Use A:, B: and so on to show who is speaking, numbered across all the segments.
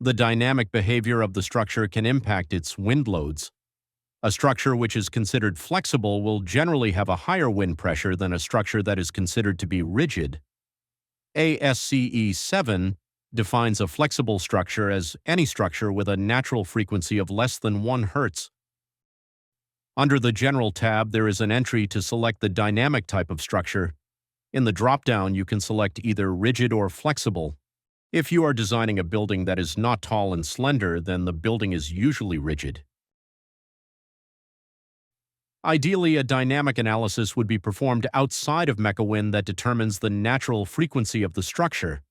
A: The dynamic behavior of the structure can impact its wind loads. A structure which is considered flexible will generally have a higher wind pressure than a structure that is considered to be rigid. ASCE 7 defines a flexible structure as any structure with a natural frequency of less than 1 Hz. Under the General tab, there is an entry to select the dynamic type of structure. In the drop-down, you can select either rigid or flexible. If you are designing a building that is not tall and slender, then the building is usually rigid. Ideally, a dynamic analysis would be performed outside of MecaWind that determines the natural frequency of the structure.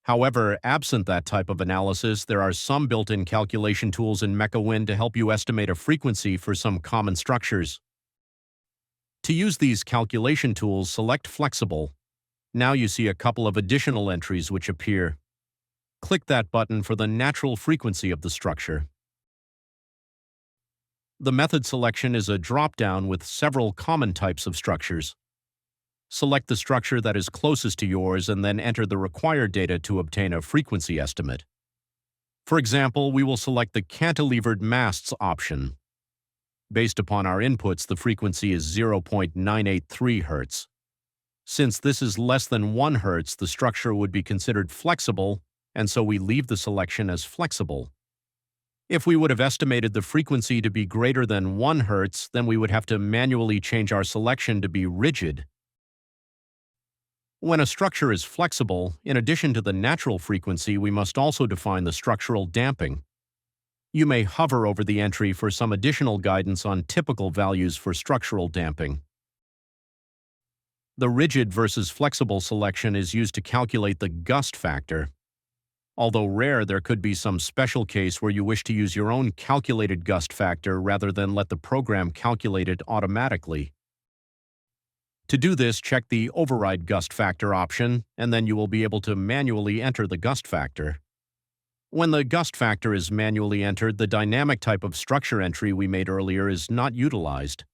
A: However, absent that type of analysis, there are some built-in calculation tools in MecaWind to help you estimate a frequency for some common structures. To use these calculation tools, select Flexible. Now you see a couple of additional entries which appear. Click that button for the natural frequency of the structure. The method selection is a drop-down with several common types of structures. Select the structure that is closest to yours and then enter the required data to obtain a frequency estimate. For example, we will select the cantilevered masts option. Based upon our inputs, the frequency is 0.983 Hz. Since this is less than 1 Hz, the structure would be considered flexible, and so we leave the selection as flexible. If we would have estimated the frequency to be greater than 1 Hz, then we would have to manually change our selection to be rigid. When a structure is flexible, in addition to the natural frequency, we must also define the structural damping. You may hover over the entry for some additional guidance on typical values for structural damping. The rigid versus flexible selection is used to calculate the gust factor. Although rare, there could be some special case where you wish to use your own calculated gust factor rather than let the program calculate it automatically. To do this, check the Override Gust Factor option, and then you will be able to manually enter the gust factor. When the gust factor is manually entered, the dynamic type of structure entry we made earlier is not utilized.